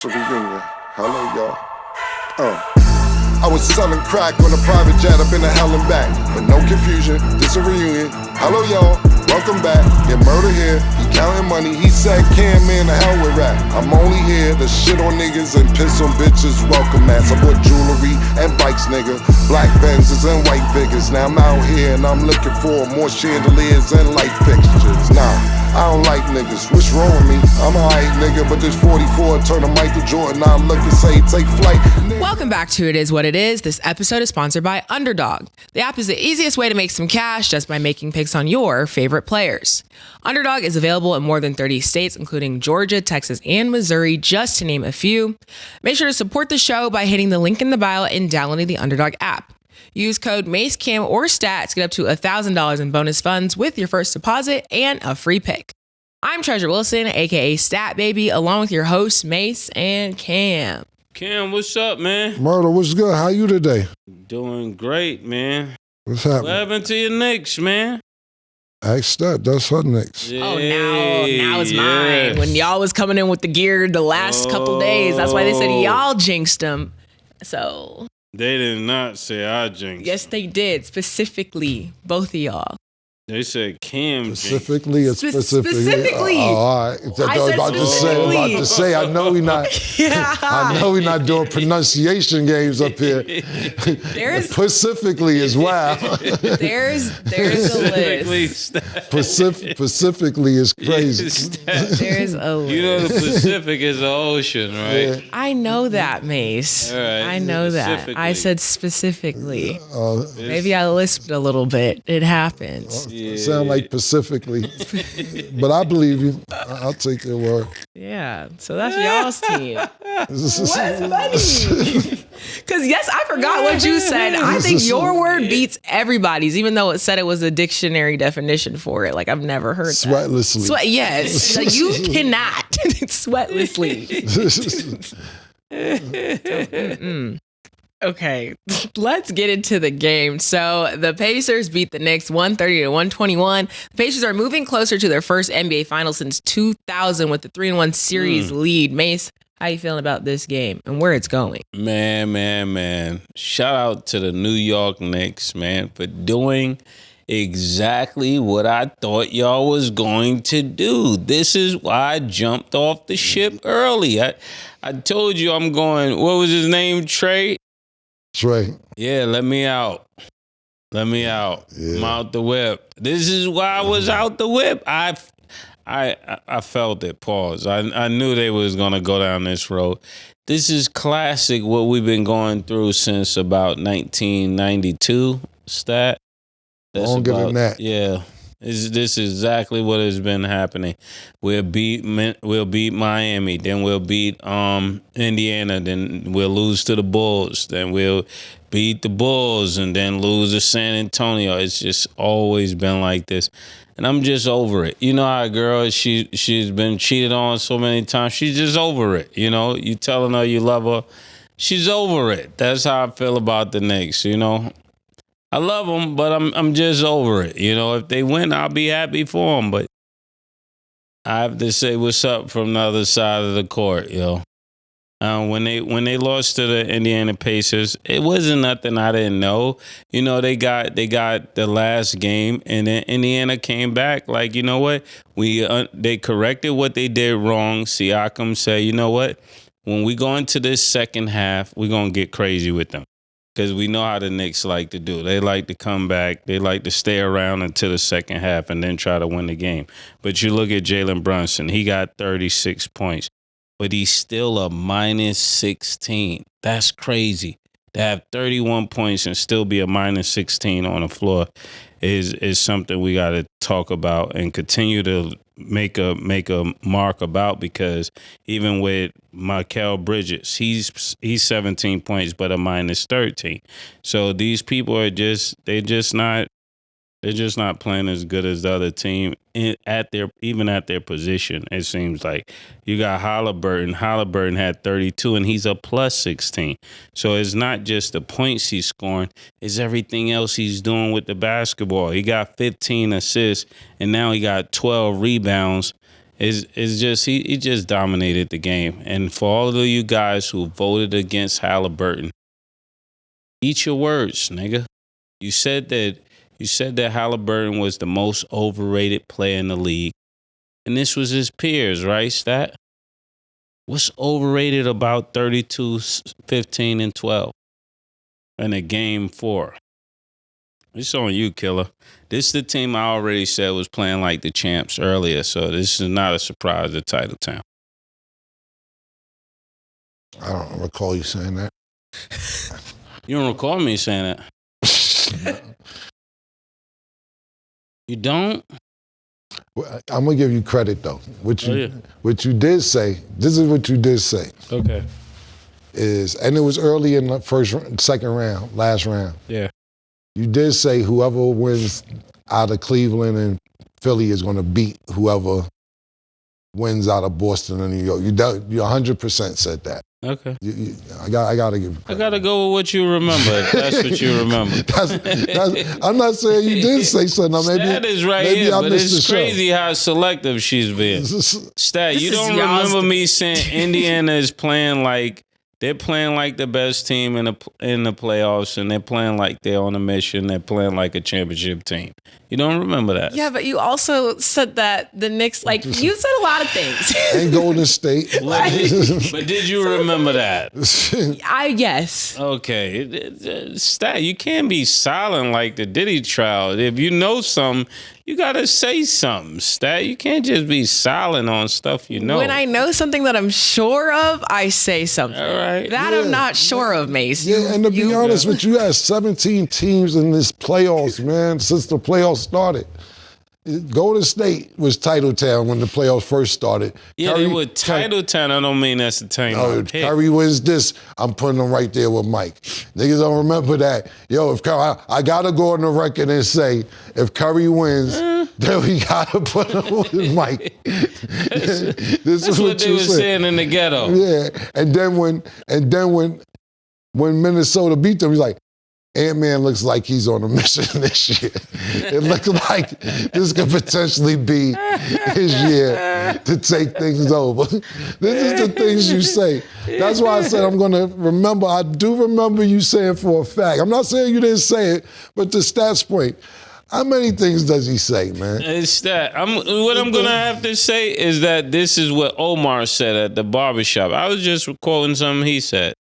Reunion. Hello, y'all. I was selling crack on a private jet up in the hell and back. But no confusion, this a reunion. Hello, y'all. Welcome back. Get murder here. He counting money. He said, "Cam, man, the hell with rap. I'm only here to shit on niggas and piss on bitches. Welcome, ass. I bought jewelry and bikes, nigga. Black Benzes and white Vigors. Now I'm out here and I'm looking for more chandeliers and light fixtures. Nah. I don't like niggas, what's wrong with me? I'm a hype nigga, but this 44 turn to Michael Jordan. I look and say, take flight. Welcome back to It Is What It Is. This episode is sponsored by Underdog. The app is the easiest way to make some cash just by making picks on your favorite players. Underdog is available in more than 30 states, including Georgia, Texas, and Missouri, just to name a few. Make sure to support the show by hitting the link in the bio and downloading the Underdog app. Use code MACECAM or STAT to get up to $1,000 in bonus funds with your first deposit and a free pick. I'm Treasure Wilson, aka Stat Baby, along with your hosts Mase and Cam. Cam, what's up, man? Murder, what's good? How you today? Doing great, man. What's happening? What happened to your Knicks, man? Ask that. That's her Knicks. Oh, now it's mine. When y'all was coming in with the gear the last couple days, that's why they said y'all jinxed them. So they did not say I jinxed. Yes, they did. Specifically, both of y'all. They said Cam specifically or specifically? Specifically. Oh, all right. I was about to say. I know we not. Yeah. I know we not doing pronunciation games up here. Specifically as well. There's a list. Specifically is crazy. There's a list. You know the Pacific is the ocean, right? Yeah. I know that, Mase. All right. I know that. I said specifically. Maybe I lisped a little bit. It happens. Sound like Pacifically. But I believe you. I'll take your word. Yeah, so that's y'all's team. What's funny? Because yes, I forgot what you said. I think your word beats everybody's, even though it said it was a dictionary definition for it. Like, I've never heard that. Sweatlessly. Yes. Like, you cannot. Sweatlessly. Okay, let's get into the game. So the Pacers beat the Knicks 130-121. The Pacers are moving closer to their first NBA Finals since 2000 with the 3-1 series lead. Mase, how you feeling about this game and where it's going? Man. Shout out to the New York Knicks, man, for doing exactly what I thought y'all was going to do. This is why I jumped off the ship early. I told you I'm going, what was his name, Trey? Yeah, let me out. Yeah. I'm out the whip. This is why I was out the whip. I felt it. Pause. I knew they was gonna go down this road. This is classic. What we've been going through since about 1992. Stat. Longer than that. Yeah. This is exactly what has been happening. We'll beat Miami, then we'll beat Indiana, then we'll lose to the Bulls, then we'll beat the Bulls, and then lose to San Antonio. It's just always been like this, and I'm just over it. You know how a girl, she's been cheated on so many times. She's just over it. You know, you telling her you love her, she's over it. That's how I feel about the Knicks. You know. I love them, but I'm just over it. You know, if they win, I'll be happy for them. But I have to say what's up from the other side of the court, yo. When they lost to the Indiana Pacers, it wasn't nothing I didn't know. You know, they got the last game, and then Indiana came back. Like, you know what? They corrected what they did wrong. Siakam said, you know what? When we go into this second half, we're gonna get crazy with them. Because we know how the Knicks like to do. They like to come back. They like to stay around until the second half and then try to win the game. But you look at Jalen Brunson. He got 36 points. But he's still a minus 16. That's crazy. To have 31 points and still be a minus 16 on the floor is something we got to talk about and continue to make a mark about, because even with Mikal Bridges, he's 17 points but a minus 13. So these people are just not playing as good as the other team at their position. It seems like you got Haliburton. Haliburton had 32 and he's a plus 16. So it's not just the points he's scoring, it's everything else he's doing with the basketball. He got 15 assists and now he got 12 rebounds It's just he just dominated the game. And for all of you guys who voted against Haliburton, eat your words, nigga. You said that Haliburton was the most overrated player in the league. And this was his peers, right, Stat? What's overrated about 32, 15, and 12 in a game 4? It's on you, Killer. This is the team I already said was playing like the champs earlier, so this is not a surprise to Title Town. I don't recall you saying that. You don't recall me saying that? You don't? Well, I'm gonna give you credit though. What you did say. This is what you did say. Okay. And it was early in the second round, last round. Yeah. You did say whoever wins out of Cleveland and Philly is going to beat whoever wins out of Boston and New York. You 100% said that. Okay. I got to give you credit. I got to go with what you remember. If that's what you remember. I'm not saying you did say something. Stat is right here, but it's crazy how selective she's been. Stat, you don't remember me saying Indiana is playing like they're playing like the best team in the playoffs, and they're playing like they're on a mission. They're playing like a championship team. You don't remember that? Yeah, but you also said that the Knicks, like, you said a lot of things. And Golden State. But did you remember that? Yes. Okay. Stat, you can't be silent like the Diddy trial. If you know something, you got to say something, Stat. You can't just be silent on stuff you know. When I know something that I'm sure of, I say something. All right. That I'm not sure of, Mase. Yeah, and to be honest with you, had 17 teams in this playoffs, man, since the playoffs started. Golden State was Title Town when the playoffs first started. Yeah, they were Title Town. I don't mean that's the team. No, Curry wins this, I'm putting them right there with Mike. Niggas don't remember that. Yo, if Curry, I gotta go on the record and say, if Curry wins, then we gotta put him with Mike. This that's what they were saying in the ghetto. Yeah, and then when Minnesota beat them, he's like, Ant-Man looks like he's on a mission this year. It looks like this could potentially be his year to take things over. This is the things you say. That's why I said I'm going to remember. I do remember you saying for a fact. I'm not saying you didn't say it, but the stats point. How many things does he say, man? It's that. What I'm going to have to say is that this is what Omar said at the barbershop. I was just quoting something he said.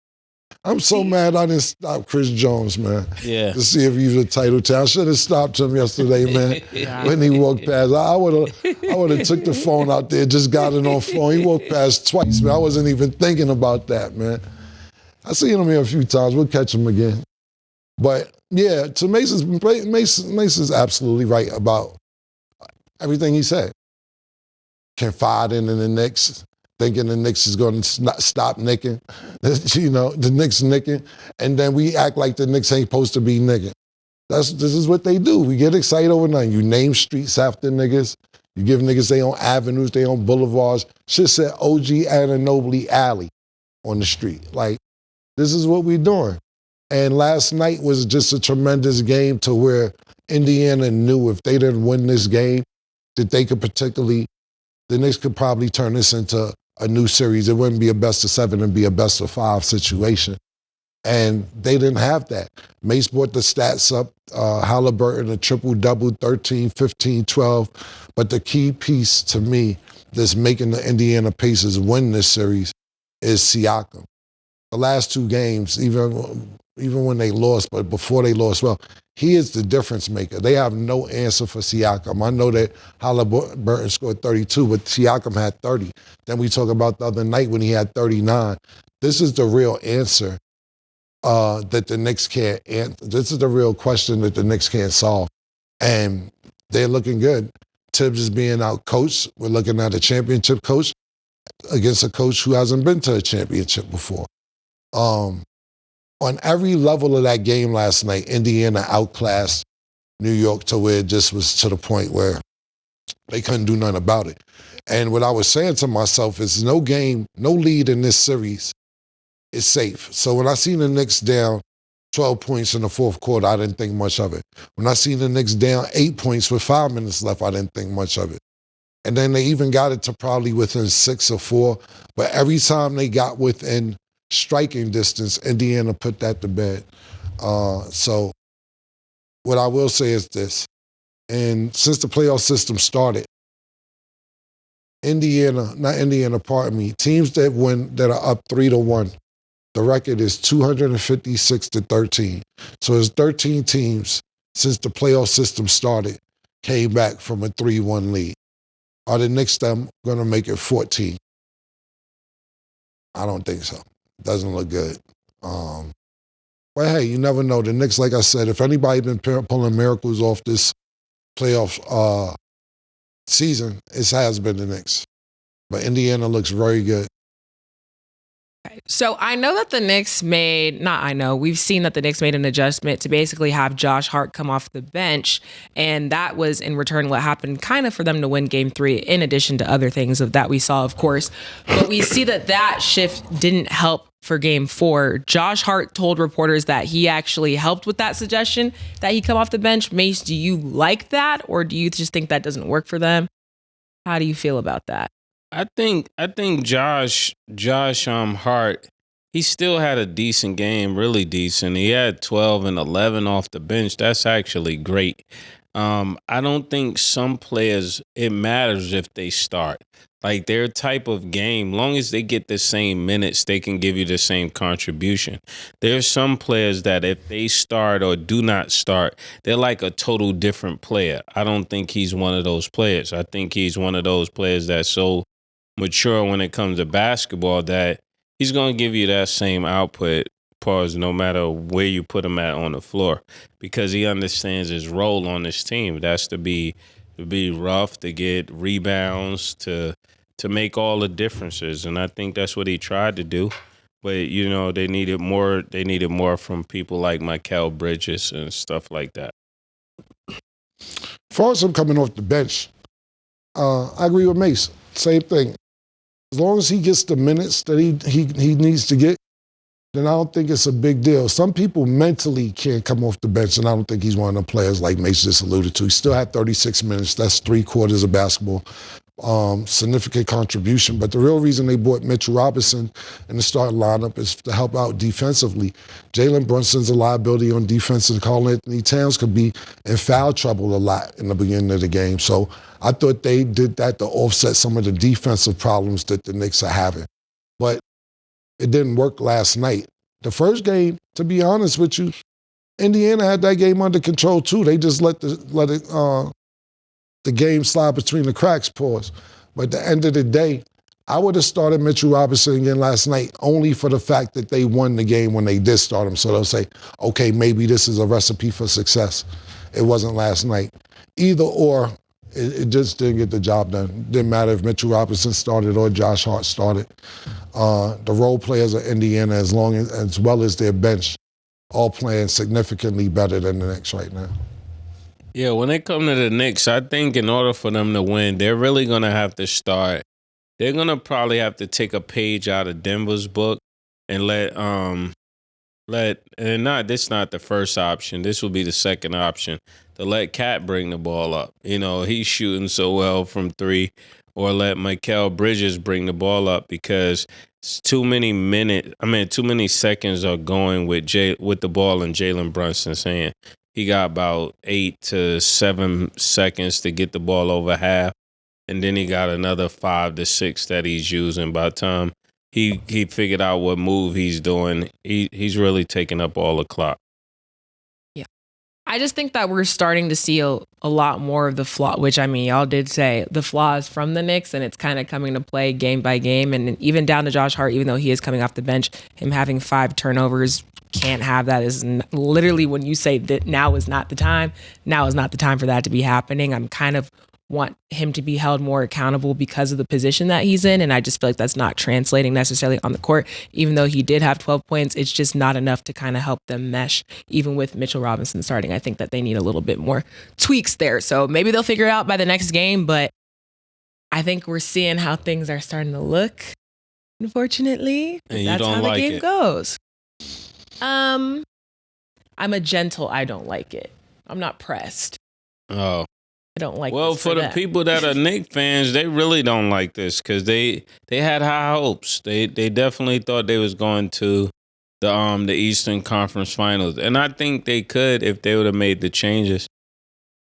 I'm so mad I didn't stop Chris Jones, man. Yeah. To see if he was a Title Town. I should have stopped him yesterday, man, when he walked past. I would have took the phone out there, just got it on phone. He walked past twice, man. I wasn't even thinking about that, man. I seen him here a few times. We'll catch him again. But, yeah, to Mase is absolutely right about everything he said. Confiding in the Knicks. Thinking the Knicks is going to stop nicking, the Knicks nicking, and then we act like the Knicks ain't supposed to be nicking. This is what they do. We get excited over nothing. You name streets after niggas. You give niggas their own avenues, their own boulevards. Shit said OG Ananobly Alley on the street. Like, this is what we doing. And last night was just a tremendous game to where Indiana knew if they didn't win this game, that they could the Knicks could probably turn this into a new series. It wouldn't be a best of 7 and be a best of 5 situation. And they didn't have that. Mase brought the stats up. Haliburton, a triple-double, 13, 15, 12. But the key piece to me that's making the Indiana Pacers win this series is Siakam. The last 2 games, even when they lost, but before they lost, well, he is the difference maker. They have no answer for Siakam. I know that Haliburton scored 32, but Siakam had 30. Then we talk about the other night when he had 39. This is the real answer that the Knicks can't answer. This is the real question that the Knicks can't solve. And they're looking good. Tibbs is being out coached. We're looking at a championship coach against a coach who hasn't been to a championship before. On every level of that game last night, Indiana outclassed New York to where it just was to the point where they couldn't do nothing about it. And what I was saying to myself is no lead in this series is safe. So when I seen the Knicks down 12 points in the fourth quarter, I didn't think much of it. When I seen the Knicks down 8 points with 5 minutes left, I didn't think much of it. And then they even got it to probably within 6 or 4. But every time they got within striking distance, Indiana put that to bed. So what I will say is this. And since the playoff system started, teams that are up 3-1, the record is 256-13. So it's 13 teams since the playoff system started came back from a 3-1 lead. Are the Knicks going to make it 14? I don't think so. Doesn't look good. But hey, you never know. The Knicks, like I said, if anybody been pulling miracles off this playoff season, it has been the Knicks. But Indiana looks very good. So I know that the Knicks we've seen that the Knicks made an adjustment to basically have Josh Hart come off the bench. And that was in return what happened kind of for them to win game 3, in addition to other things that we saw, of course. But we see that shift didn't help for game 4. Josh Hart told reporters that he actually helped with that suggestion that he come off the bench. Mase, do you like that, or do you just think that doesn't work for them? How do you feel about that? I think Josh Hart, he still had a decent game, really decent. He had 12 and 11 off the bench. That's actually great. I don't think some players, it matters if they start. Like their type of game, long as they get the same minutes, they can give you the same contribution. There's some players that if they start or do not start, they're like a total different player. I don't think he's one of those players. I think he's one of those players that's so mature when it comes to basketball that he's going to give you that same output, no matter where you put him at on the floor, because he understands his role on this team. That's to be rough, to get rebounds, to make all the differences. And I think that's what he tried to do. But, they needed more. They needed more from people like Mikal Bridges and stuff like that. As far as him coming off the bench, I agree with Mase. Same thing. As long as he gets the minutes that he needs to get, then I don't think it's a big deal. Some people mentally can't come off the bench, and I don't think he's one of the players like Mase just alluded to. He still had 36 minutes. That's 3/4 of basketball. Significant contribution. But the real reason they brought Mitchell Robinson in the starting lineup is to help out defensively. Jalen Brunson's a liability on defense, and Karl-Anthony Towns could be in foul trouble a lot in the beginning of the game. So I thought they did that to offset some of the defensive problems that the Knicks are having. But it didn't work last night. The first game, to be honest with you, Indiana had that game under control too. They just let the game slide between the cracks, pause. But at the end of the day, I would have started Mitchell Robinson again last night only for the fact that they won the game when they did start him. So they'll say, okay, maybe this is a recipe for success. It wasn't last night. Either or, it just didn't get the job done. Didn't matter if Mitchell Robinson started or Josh Hart started. The role players of Indiana, as well as their bench, all playing significantly better than the Knicks right now. Yeah, when it comes to the Knicks, I think in order for them to win, they're really going to have to start. They're going to probably have to take a page out of Denver's book and this not the first option. This will be the second option, to let Cat bring the ball up. He's shooting so well from 3, or let Mikal Bridges bring the ball up, because it's too many seconds are going with the ball in Jalen Brunson's hand. He got about 8 to 7 seconds to get the ball over half, and then he got another 5 to 6 that he's using. By the time he figured out what move he's doing, he's really taking up all the clock. Yeah. I just think that we're starting to see a lot more of the flaw, which, y'all did say the flaws from the Knicks, and it's kind of coming to play game by game. And even down to Josh Hart, even though he is coming off the bench, him having 5 turnovers, can't have that. Is literally when you say that now is not the time. Now is not the time for that to be happening. I'm kind of want him to be held more accountable because of the position that he's in, and I just feel like that's not translating necessarily on the court. Even though he did have 12 points, it's just not enough to kind of help them mesh. Even with Mitchell Robinson starting, I think that they need a little bit more tweaks there. So maybe they'll figure it out by the next game, but I think we're seeing how things are starting to look, unfortunately. And that's how the game it. goes. I'm a gentle, I don't like it. I'm not pressed. Oh, I don't like Well, this for the them. people that are Knicks fans, they really don't like this because they had high hopes. They definitely thought they was going to the Eastern Conference Finals, and I think they could if they would have made the changes.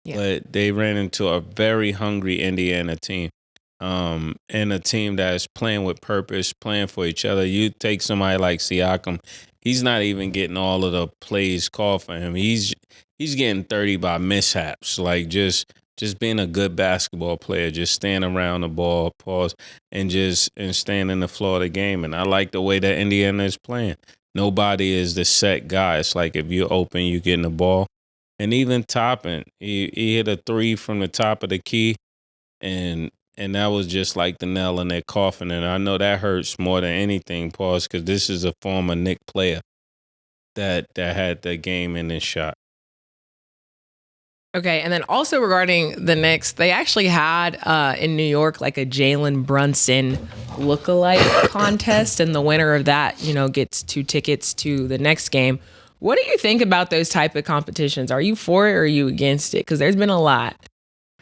Yeah. But they ran into a very hungry Indiana team, and a team that is playing with purpose, playing for each other. You take somebody like Siakam, he's not even getting all of the plays called for him. He's getting 30 by mishaps, like just being a good basketball player, just staying around the ball, pause, and staying in the flow of the game. And I like the way that Indiana is playing. Nobody is the set guy. It's like if you're open, you getting the ball. And even Toppin, he hit a 3 from the top of the key, and that was just like the nail in their coffin. And I know that hurts more than anything, pause, because this is a former Knick player that had the game in his shot. Okay, and then also regarding the Knicks, they actually had in New York like a Jalen Brunson lookalike contest, and the winner of that, gets 2 tickets to the next game. What do you think about those type of competitions? Are you for it or are you against it? Because there's been a lot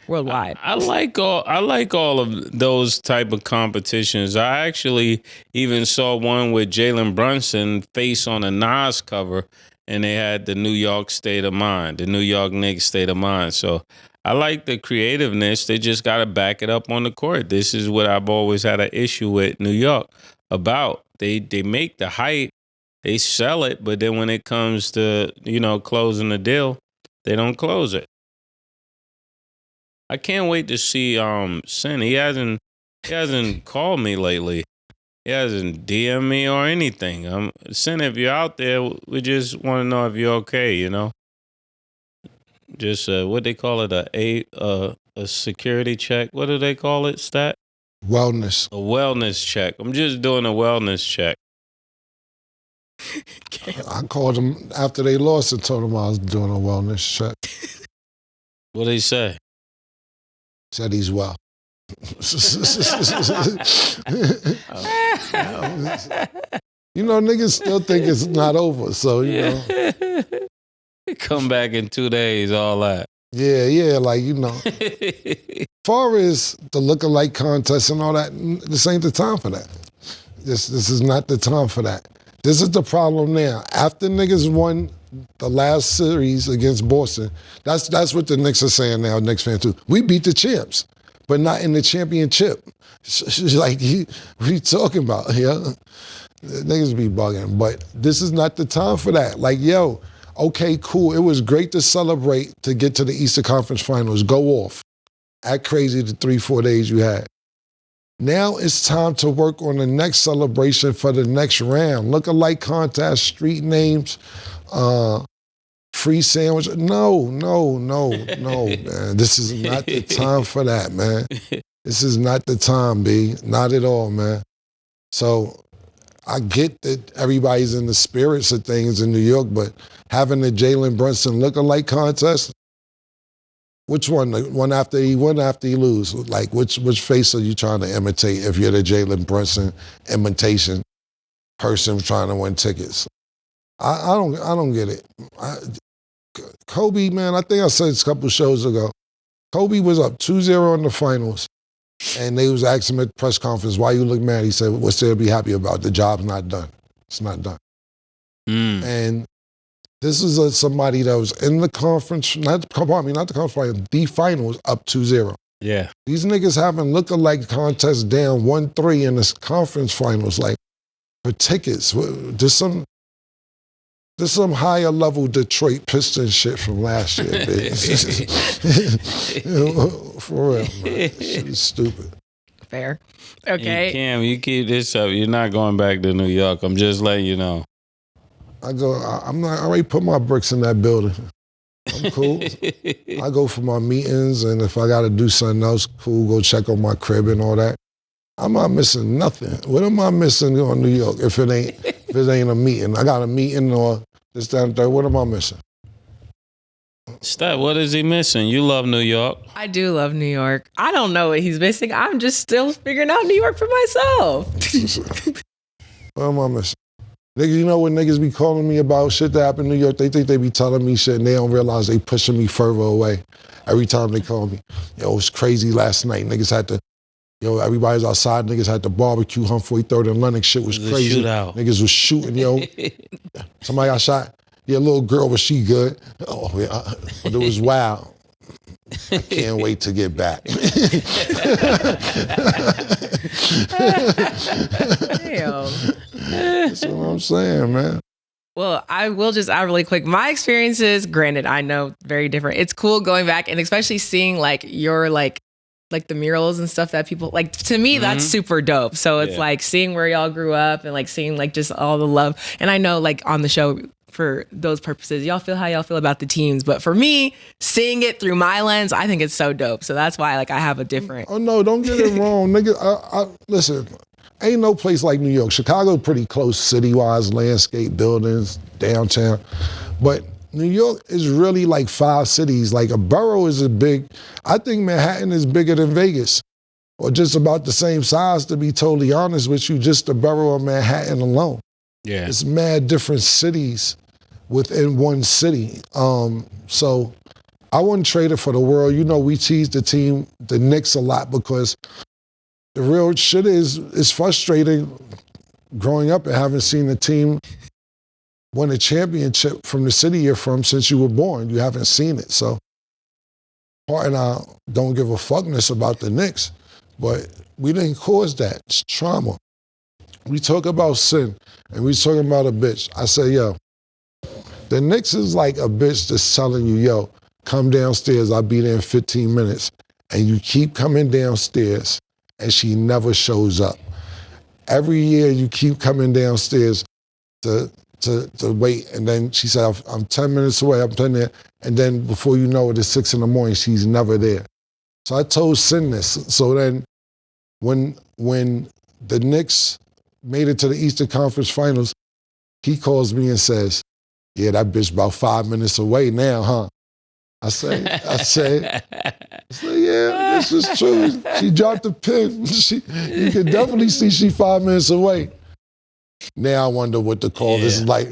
worldwide. I like all of those type of competitions. I actually even saw one with Jalen Brunson face on a Nas cover, and they had the New York State of Mind, the New York Knicks State of Mind. So I like the creativeness. They just got to back it up on the court. This is what I've always had an issue with New York about. They make the hype, they sell it, but then when it comes to, closing the deal, they don't close it. I can't wait to see Sin. He hasn't called me lately. He hasn't DM'd me or anything. Sin, if you're out there, we just want to know if you're okay, Just what they call it, a security check. What do they call it, Stat? Wellness. A wellness check. I'm just doing a wellness check. I called him after they lost and told him I was doing a wellness check. What did he say? Said he's well. Niggas still think it's not over, so, Come back in 2 days, all that. Yeah, like, As far as the lookalike contest and all that, this ain't the time for that. This is not the time for that. This is the problem now. After niggas won the last series against Boston, that's what the Knicks are saying now, Knicks fans too. We beat the champs, but not in the championship. Like, what are you talking about? Yeah, niggas be bugging, but this is not the time for that. Like, yo, okay, cool. It was great to celebrate to get to the Eastern Conference Finals. Go off. Act crazy the 3-4 days you had. Now it's time to work on the next celebration for the next round. Look-alike contest, street names, free sandwich. No, man. This is not the time for that, man. This is not the time, B. Not at all, man. So I get that everybody's in the spirits of things in New York, but having the Jalen Brunson look-alike contest, which one? The one after he win, after he lose? Like, which face are you trying to imitate if you're the Jalen Brunson imitation person trying to win tickets? I don't get it. Kobe, man, I think I said this a couple shows ago. Kobe was up 2-0 in the finals, and they was asking him at the press conference, why you look mad? He said, what's there to be happy about? The job's not done. It's not done. And this is somebody that was in the conference, not the conference, the finals up 2-0. Yeah. These niggas having look-alike contests down 1-3 in the conference finals, like, for tickets. There's some higher level Detroit Pistons shit from last year, bitch. For real, man. Shit is stupid. Fair. Okay. Cam, you keep this up. You're not going back to New York. I'm just letting you know. I already put my bricks in that building. I'm cool. I go for my meetings, and if I got to do something else, cool, go check on my crib and all that. I'm not missing nothing. What am I missing on New York if it ain't a meeting? I got a meeting or this, that, and third. What am I missing? Stat, what is he missing? You love New York. I do love New York. I don't know what he's missing. I'm just still figuring out New York for myself. What am I missing? Niggas, you know when niggas be calling me about shit that happened in New York, they think they be telling me shit and they don't realize they pushing me further away every time they call me. Yo, it was crazy last night. Niggas had to, everybody's outside. Niggas had to barbecue Humphrey 3rd and Lennox. Shit was crazy. Shootout. Niggas was shooting, yo. Somebody got shot. Yeah, little girl, was she good? Oh, yeah. But it was wild. I can't wait to get back. Damn. That's what I'm saying, man. Well, I will just add really quick. My experiences, granted, I know very different. It's cool going back and especially seeing like your like the murals and stuff that people like. To me, that's super dope. So it's like seeing where y'all grew up and like seeing like just all the love. And I know like on the show, for those purposes, y'all feel how y'all feel about the teams. But for me, seeing it through my lens, I think it's so dope. So that's why like I have a different. Oh no, don't get it wrong, nigga. Listen, ain't no place like New York. Chicago pretty close city-wise, landscape, buildings, downtown. But New York is really like 5 cities. Like a borough is I think Manhattan is bigger than Vegas. Or just about the same size, to be totally honest with you, just the borough of Manhattan alone. Yeah. It's mad different cities within one city. So I wouldn't trade it for the world. You know, we tease the team, the Knicks, a lot because the real shit is it's frustrating growing up and haven't seen the team win a championship from the city you're from since you were born. You haven't seen it. So part and I don't give a fuckness about the Knicks, but we didn't cause that. It's trauma. We talk about sin and we talking about a bitch. I say, yo, the Knicks is like a bitch that's telling you, yo, come downstairs, I'll be there in 15 minutes. And you keep coming downstairs and she never shows up. Every year you keep coming downstairs to wait. And then she said, I'm 10 minutes away, I'm 10 there. And then before you know it, it's 6 a.m, she's never there. So I told Sin this. So then when the Knicks made it to the Eastern Conference Finals, he calls me and says, yeah, that bitch about 5 minutes away now, huh? I say, yeah, this is true. She dropped the pin. You can definitely see she 5 minutes away. Now I wonder what the call is like,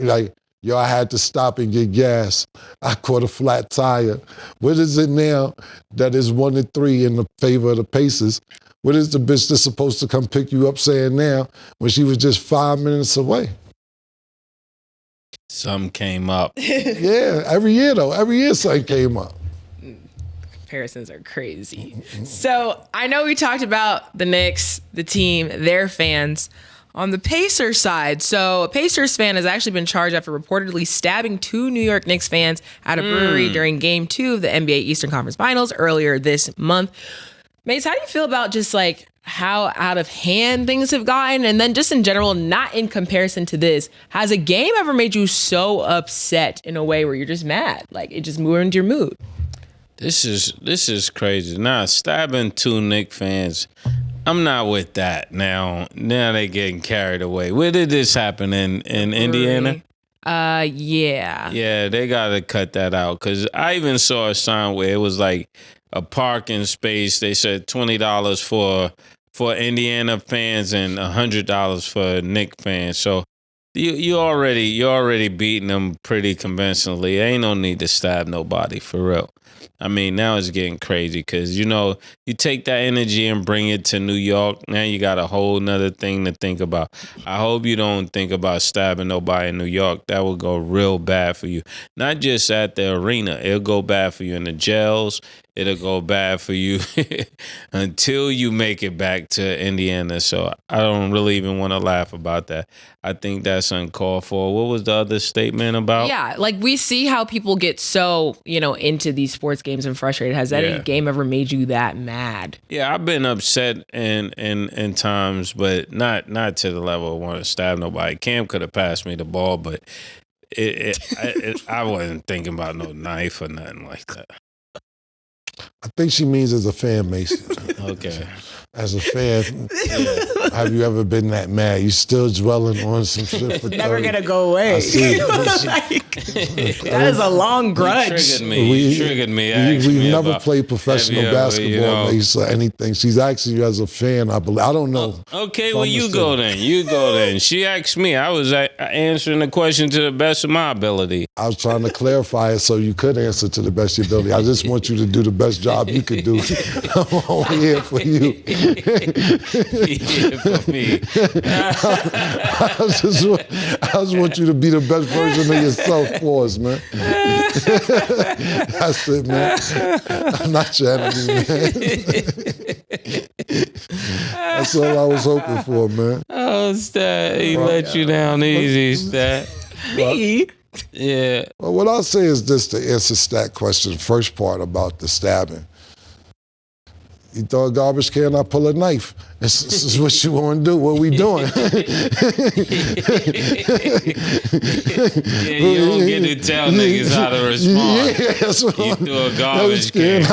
yo, I had to stop and get gas. I caught a flat tire. What is it now that is 1-3 in the favor of the Pacers? What is the bitch that's supposed to come pick you up saying now when she was just 5 minutes away? Something came up. Yeah, every year though. Every year something came up. Comparisons are crazy. So I know we talked about the Knicks, the team, their fans. On the Pacers side, so a Pacers fan has actually been charged after reportedly stabbing 2 New York Knicks fans at a brewery during Game 2 of the NBA Eastern Conference Finals earlier this month. Mase, how do you feel about just like how out of hand things have gotten? And then just in general, not in comparison to this, has a game ever made you so upset in a way where you're just mad? Like it just ruined your mood? This is crazy. Nah, stabbing 2 Knicks fans, I'm not with that. Now they getting carried away. Where did this happen in Indiana? Yeah. Yeah, they gotta cut that out because I even saw a sign where it was like a parking space. They said $20 for Indiana fans and $100 for Knicks fans. So you already beating them pretty convincingly. Ain't no need to stab nobody for real. I mean, now it's getting crazy because, you know, you take that energy and bring it to New York. Now you got a whole nother thing to think about. I hope you don't think about stabbing nobody in New York. That will go real bad for you. Not just at the arena. It'll go bad for you in the jails. It'll go bad for you until you make it back to Indiana. So I don't really even want to laugh about that. I think that's uncalled for. What was the other statement about? Yeah, like we see how people get so, into these sports games and frustrated. Has any game ever made you that mad? Yeah, I've been upset in times, but not to the level of want to stab nobody. Cam could have passed me the ball, but I wasn't thinking about no knife or nothing like that. I think she means as a fan, Mason. Okay. as a fan, have you ever been that mad? You still dwelling on some shit for 30. Never gonna go away. I see. That is a long grudge. You triggered me. We've never played professional basketball, Mase, or anything. She's asking you as a fan, I believe. I don't know. Okay, well, you go then. She asked me. I was answering the question to the best of my ability. I was trying to clarify it so you could answer to the best of your ability. I just want you to do the best job you could do. I'm only here for you. For me. I just want you to be the best version of yourself for us, man. That's it, man. I'm not your enemy, man. That's all I was hoping for, man. Oh, Stat, he let you down easy, Stat. Me? Yeah. Well, what I'll say is this to answer Stat question, first part about the stabbing. You throw a garbage can, I pull a knife. This is what you want to do. What we doing? Yeah, you don't get to tell niggas how to respond. Yeah, that's what You threw a garbage can.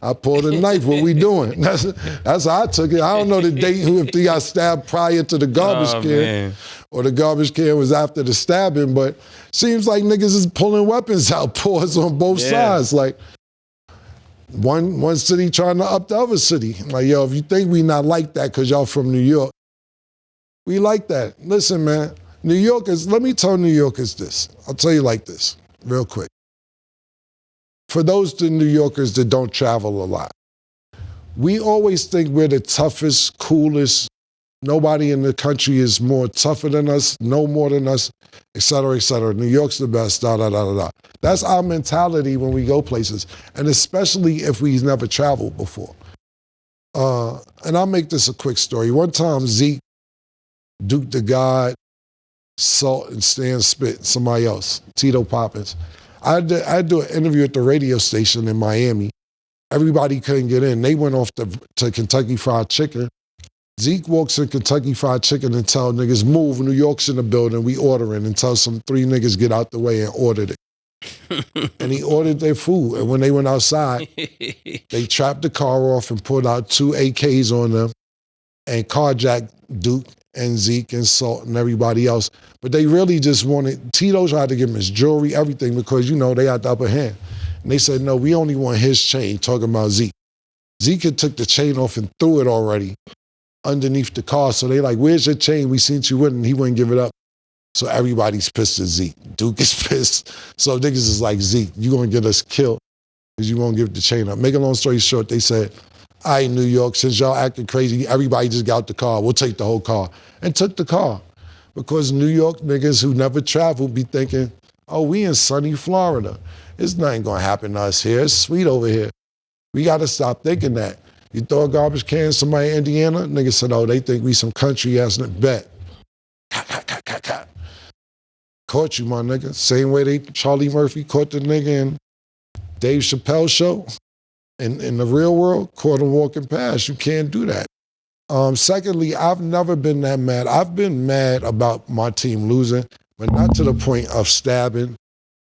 I pulled a knife. What we doing? That's how I took it. I don't know the date if they got stabbed prior to the garbage can. Man. Or the garbage can was after the stabbing, but seems like niggas is pulling weapons out, pause on both sides. Like, one city trying to up the other city. Like, yo, if you think we not like that because y'all from New York, we like that. Listen, man, New Yorkers, let me tell New Yorkers this. I'll tell you like this, real quick. For those New Yorkers that don't travel a lot, we always think we're the toughest, coolest. Nobody in the country is more tougher than us, no more than us, et cetera, et cetera. New York's the best, da, da, da, da, da. That's our mentality when we go places, and especially if we've never traveled before. And I'll make this a quick story. One time, Zeke, Duke the God, Salt and Stan Spit, somebody else, Tito Poppins. I had to do an interview at the radio station in Miami. Everybody couldn't get in. They went off to Kentucky Fried Chicken. Zeke walks in Kentucky Fried Chicken and tell niggas, move, New York's in the building, we ordering, and tell some 3 niggas get out the way and ordered it. And he ordered their food. And when they went outside, they trapped the car off and pulled out 2 AKs on them and carjacked Duke and Zeke and Salt and everybody else. But they really just wanted, Tito tried to give him his jewelry, everything, because, you know, they had the upper hand. And they said, no, we only want his chain, talking about Zeke. Zeke had took the chain off and threw it already underneath the car. So they like, where's your chain? We seen you with it, and he wouldn't give it up. So everybody's pissed at Zeke. Duke is pissed. So niggas is like, Zeke, you gonna get us killed because you won't give the chain up. Make a long story short, they said, all right, New York, since y'all acting crazy, everybody just got out the car. We'll take the whole car. And took the car. Because New York niggas who never traveled be thinking, oh, we in sunny Florida. There's nothing gonna happen to us here. It's sweet over here. We gotta stop thinking that. You throw a garbage can at somebody in Indiana, niggas said, oh, they think we some country ass bet. Caught you, my nigga. Same way Charlie Murphy caught the nigga in Dave Chappelle's show. In the real world, caught him walking past. You can't do that. Secondly, I've never been that mad. I've been mad about my team losing, but not to the point of stabbing,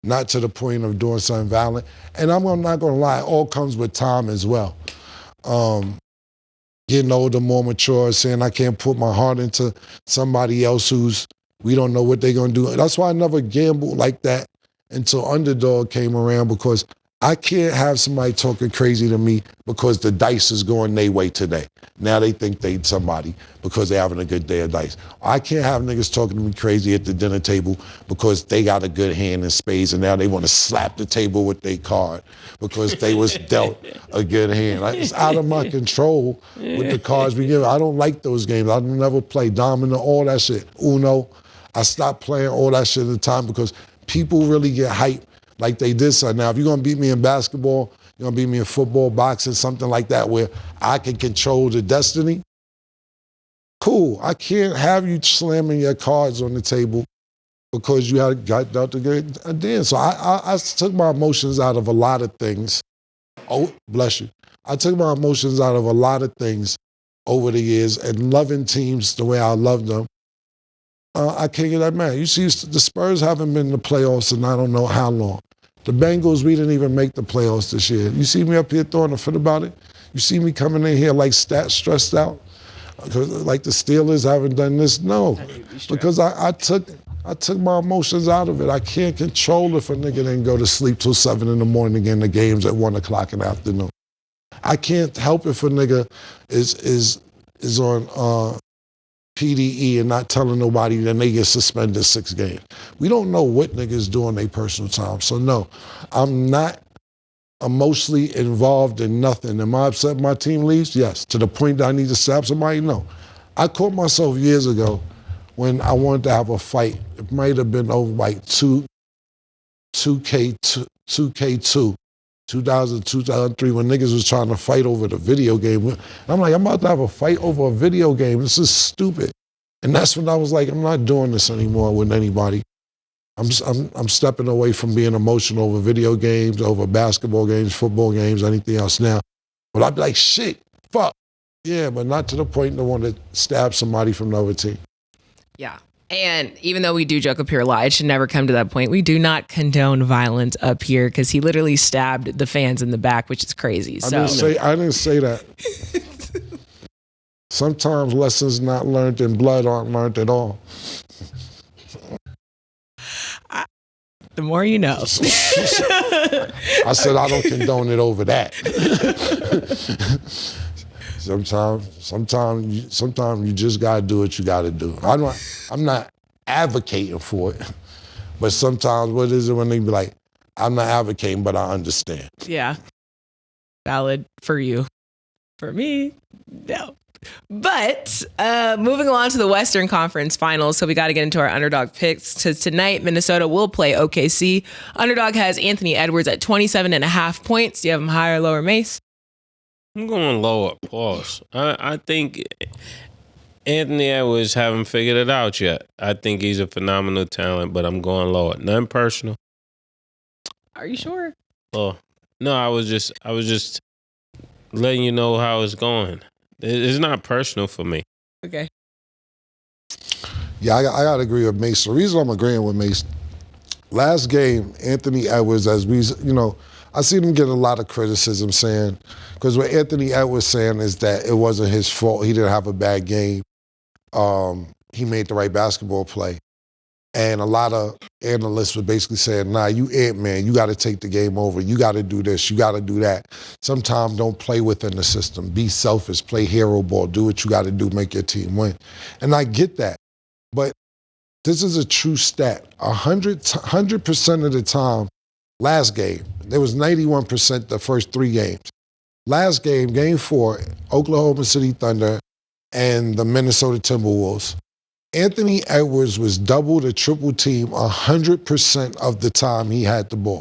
not to the point of doing something violent. And I'm not gonna lie, it all comes with time as well. Getting older, more mature, saying I can't put my heart into somebody else we don't know what they're gonna do. That's why I never gambled like that until Underdog came around, because I can't have somebody talking crazy to me because the dice is going their way today. Now they think they somebody because they're having a good day of dice. I can't have niggas talking to me crazy at the dinner table because they got a good hand in spades and now they want to slap the table with their card because they was dealt a good hand. It's out of my control with the cards we give. I don't like those games. I never play domino, all that shit. Uno. I stopped playing all that shit at the time because people really get hyped like they did something. Now, if you're gonna beat me in basketball, you're gonna beat me in football, boxing, something like that where I can control the destiny, cool. I can't have you slamming your cards on the table because you got dealt a good dance. So I took my emotions out of a lot of things. Oh, bless you. I took my emotions out of a lot of things over the years, and loving teams the way I love them, I can't get that mad. You see, the Spurs haven't been in the playoffs in I don't know how long. The Bengals, we didn't even make the playoffs this year. You see me up here throwing a fit about it? You see me coming in here like stressed out? Like the Steelers haven't done this? No, because I took my emotions out of it. I can't control if a nigga didn't go to sleep till 7 in the morning and the game's at 1 o'clock in the afternoon. I can't help if a nigga is on PDE and not telling nobody, then they get suspended 6 games. We don't know what niggas do on their personal time. So no, I'm not emotionally involved in nothing. Am I upset my team leaves? Yes. To the point that I need to stab somebody? No. I caught myself years ago when I wanted to have a fight. It might have been over like 2K2, 2003, when niggas was trying to fight over the video game. And I'm like, I'm about to have a fight over a video game. This is stupid. And that's when I was like, I'm not doing this anymore with anybody. I'm stepping away from being emotional over video games, over basketball games, football games, anything else now. But I'd be like, shit, fuck. Yeah, but not to the point to want to stab somebody from the other team. Yeah. And even though we do joke up here a lot, it should never come to that point. We do not condone violence up here because he literally stabbed the fans in the back, which is crazy. I didn't say that. Sometimes lessons not learned in blood aren't learned at all. The more you know. I said I don't condone it over that. Sometimes you just gotta do what you gotta do. I'm not advocating for it, but sometimes what is it when they be like, I'm not advocating, but I understand. Yeah. Valid for you. For me, no. But moving along to the Western Conference Finals, so we got to get into our underdog picks. Because tonight, Minnesota will play OKC. Underdog has Anthony Edwards at 27.5 points. Do you have him higher or lower, Mase? I'm going lower. Pause. I think Anthony Edwards haven't figured it out yet. I think he's a phenomenal talent, but I'm going lower. Nothing personal. Are you sure? Oh no, I was just letting you know how it's going. It's not personal for me. Okay. Yeah, I got to agree with Mase. The reason I'm agreeing with Mase, last game, Anthony Edwards, I seen him get a lot of criticism saying, because what Anthony Edwards saying is that it wasn't his fault. He didn't have a bad game. He made the right basketball play. And a lot of analysts were basically saying, nah, you Ant-Man, you got to take the game over. You got to do this. You got to do that. Sometimes don't play within the system. Be selfish. Play hero ball. Do what you got to do. Make your team win. And I get that. But this is a true stat. 100% of the time, last game, there was 91% the first 3 games. Last game, game 4, Oklahoma City Thunder and the Minnesota Timberwolves. Anthony Edwards was double to triple team 100% of the time he had the ball.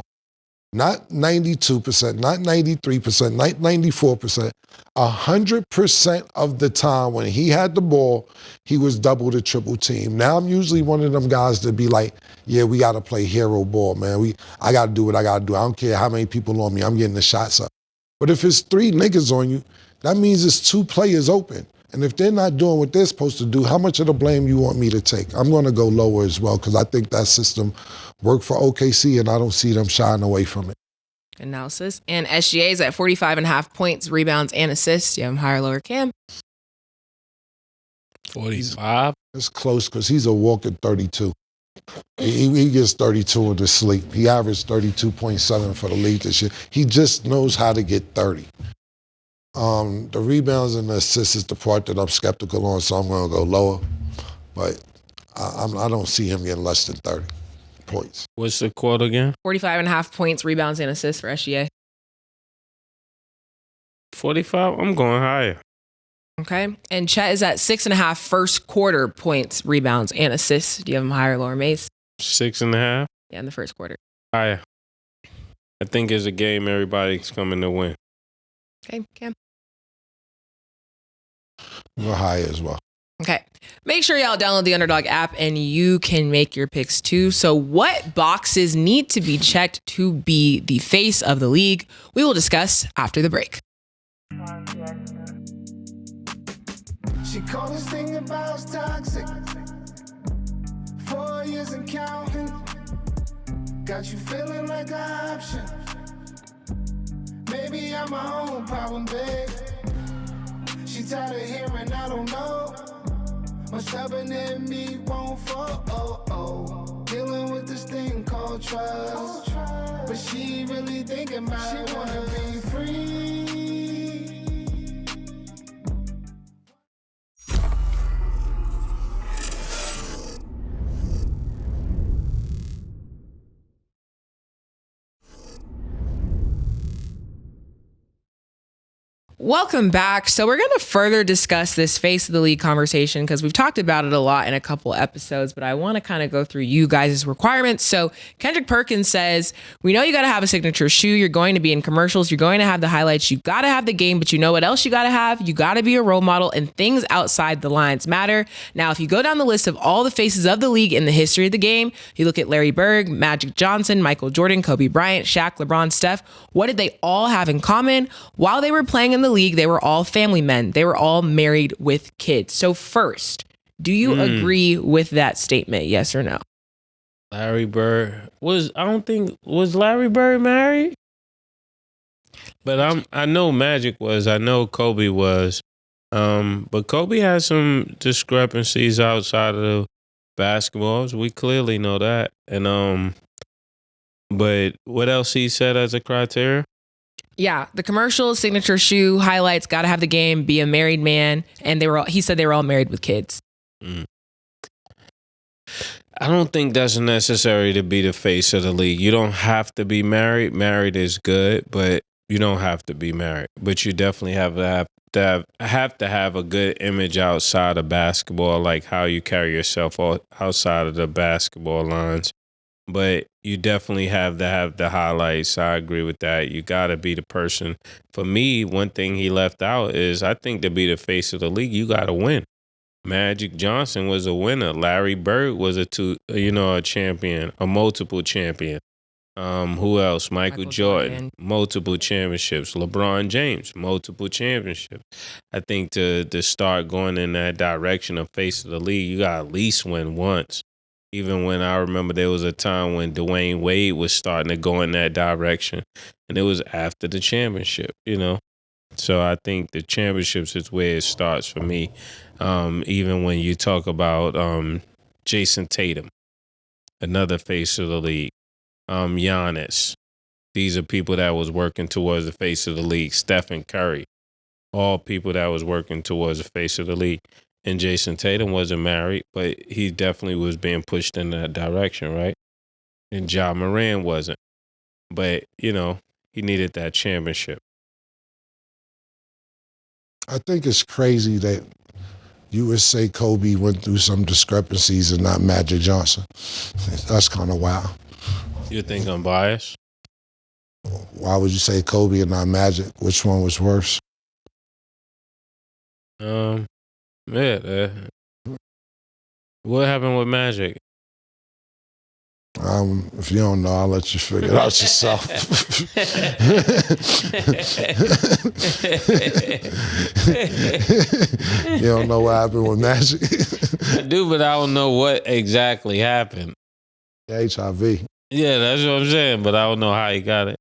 Not 92%, not 93%, not 94%. 100% of the time when he had the ball, he was double to triple team. Now I'm usually one of them guys that be like, yeah, we got to play hero ball, man. I got to do what I got to do. I don't care how many people on me. I'm getting the shots up. But if it's 3 niggas on you, that means it's 2 players open. And if they're not doing what they're supposed to do, how much of the blame you want me to take? I'm going to go lower as well because I think that system worked for OKC and I don't see them shying away from it. Analysis. And SGA is at 45.5 points, rebounds, and assists. You have him higher or lower, Cam? 45? It's close because he's a walking 32. He gets 32 in his sleep. He averaged 32.7 for the league this year. He just knows how to get 30. The rebounds and the assists is the part that I'm skeptical on, so I'm going to go lower. But I don't see him getting less than 30 points. What's the quote again? 45.5 points, rebounds, and assists for SGA. 45? I'm going higher. Okay. And Chet is at 6.5 first quarter points, rebounds, and assists. Do you have him higher or lower, Mase? 6.5? Yeah, in the first quarter. Higher. I think it's a game everybody's coming to win. Okay, Cam? Go higher as well. Okay. Make sure y'all download the Underdog app and you can make your picks too. So what boxes need to be checked to be the face of the league? We will discuss after the break. She called this thing about toxic. 4 years and counting. Got you feeling like an option. maybe I'm my own problem, babe. She tired of hearing I don't know. My stubborn in me won't fall. Dealing with this thing called trust. But she really thinking about it. She wanna be free. Welcome back. So we're going to further discuss this face of the league conversation because we've talked about it a lot in a couple episodes, but I want to kind of go through you guys' requirements. So Kendrick Perkins says, we know you got to have a signature shoe. You're going to be in commercials. You're going to have the highlights. You got to have the game, but you know what else you got to have? You got to be a role model, and things outside the lines matter. Now, if you go down the list of all the faces of the league in the history of the game, you look at Larry Bird, Magic Johnson, Michael Jordan, Kobe Bryant, Shaq, LeBron, Steph. What did they all have in common? While they were playing in the league, they were all family men. They were all married with kids. So first, do you agree with that statement? Yes or no? Larry Bird was Larry Bird married? But I know Magic was. I know Kobe was. But Kobe has some discrepancies outside of the basketballs. We clearly know that. And but what else he said as a criteria? Yeah, the commercial, signature shoe, highlights, got to have the game, be a married man, and he said they were all married with kids. I don't think that's necessary to be the face of the league. You don't have to be married. Married is good, but you don't have to be married. But you definitely have to have a good image outside of basketball, like how you carry yourself outside of the basketball lines. But you definitely have to have the highlights. I agree with that. You got to be the person. For me, one thing he left out is I think to be the face of the league, you got to win. Magic Johnson was a winner. Larry Bird was a champion, a multiple champion. Who else? Michael Jordan, multiple championships. LeBron James, multiple championships. I think to start going in that direction of face of the league, you got to at least win once. Even when I remember there was a time when Dwayne Wade was starting to go in that direction, and it was after the championship, So I think the championships is where it starts for me. Even when you talk about Jason Tatum, another face of the league, Giannis, these are people that was working towards the face of the league. Stephen Curry, all people that was working towards the face of the league. And Jason Tatum wasn't married, but he definitely was being pushed in that direction, right? And Ja Morant wasn't. But, he needed that championship. I think it's crazy that you would say Kobe went through some discrepancies and not Magic Johnson. That's kind of wild. You think I'm biased? Why would you say Kobe and not Magic? Which one was worse? Yeah. What happened with Magic? If you don't know, I'll let you figure it out yourself. You don't know what happened with Magic? I do, but I don't know what exactly happened. HIV. Yeah, that's what I'm saying, but I don't know how he got it.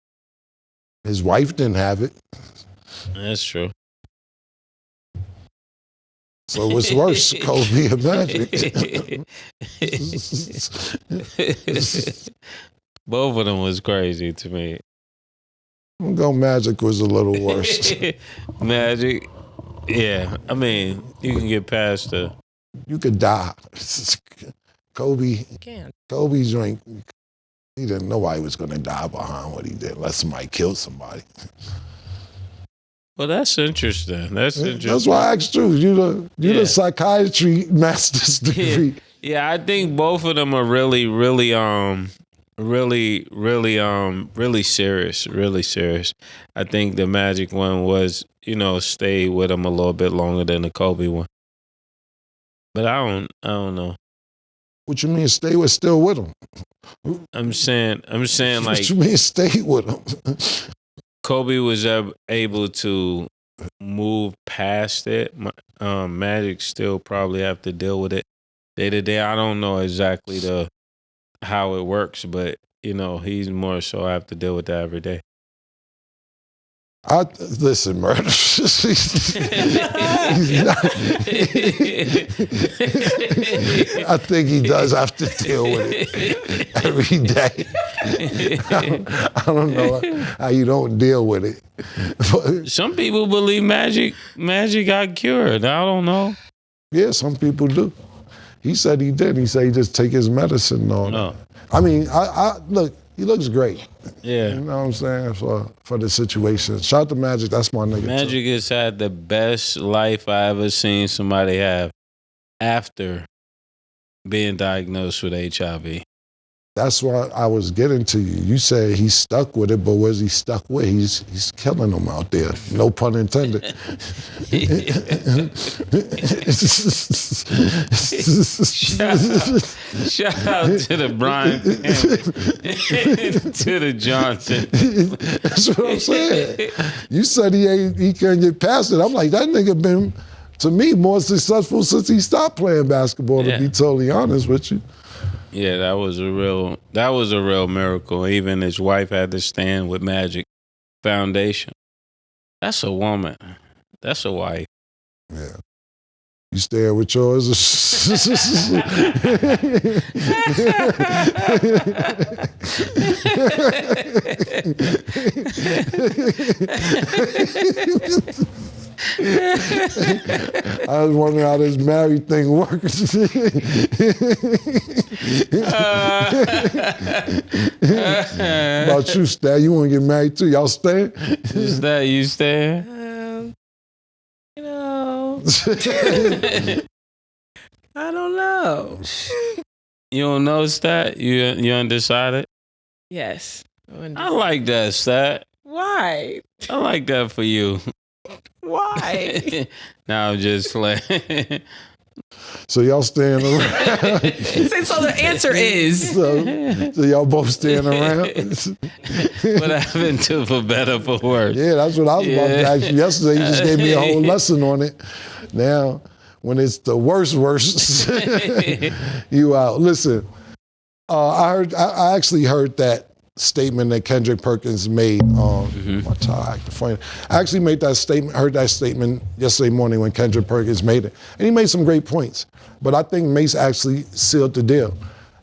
His wife didn't have it. That's true. So what's worse, Kobe or Magic? Both of them was crazy to me. I'm go Magic was a little worse. Magic, yeah. I mean, you can get past the... You could die. Kobe drank. He didn't know why he was going to die behind what he did unless somebody killed somebody. Well, that's interesting. That's why I asked you. You the psychiatry master's degree. Yeah, I think both of them are really serious. Really serious. I think the Magic one was, stay with him a little bit longer than the Kobe one. But I don't know. What you mean stay still with him? I'm saying like. What you mean stay with him? Kobe was able to move past it. Magic still probably have to deal with it day to day. I don't know exactly how it works, but he's more so have to deal with that every day. Listen, murder. I think he does have to deal with it every day. I don't know how you don't deal with it. But, some people believe magic got cured. I don't know. yeah, some people do. He said he did. He said he just take his medicine and all that. I mean, I look, he looks great. Yeah. You know what I'm saying? For the situation. Shout out to Magic, that's my nigga. Magic too. has had the best life I ever seen somebody have after being diagnosed with HIV. That's why I was getting to you. You said he's stuck with it, but where's he stuck with? He's killing them out there. No pun intended. Shout out to the Bryant family, to the Johnson. That's what I'm saying. You said he can't get past it. I'm like, that nigga been, to me, more successful since he stopped playing basketball, to be totally honest with you. Yeah, that was a real miracle. Even his wife had to stand with Magic Foundation. That's a woman. That's a wife. Yeah. You staying with yours? I was wondering how this married thing works. About you, Stan, you want to get married too? Y'all staying? Is that you staying? You know, I don't know. You don't know, Stat? You undecided? Yes. I like that, Stat. Why? I like that for you. Why? Now I'm just playing. So y'all staying around? So the answer is. So y'all both staying around? What happened to for better, for worse? Yeah, that's what I was about to ask you yesterday. You just gave me a whole lesson on it. Now, when it's the worst, you out. Listen, I actually heard that statement that Kendrick Perkins made. My tie acting funny. I actually heard that statement yesterday morning when Kendrick Perkins made it. And he made some great points. But I think Mase actually sealed the deal.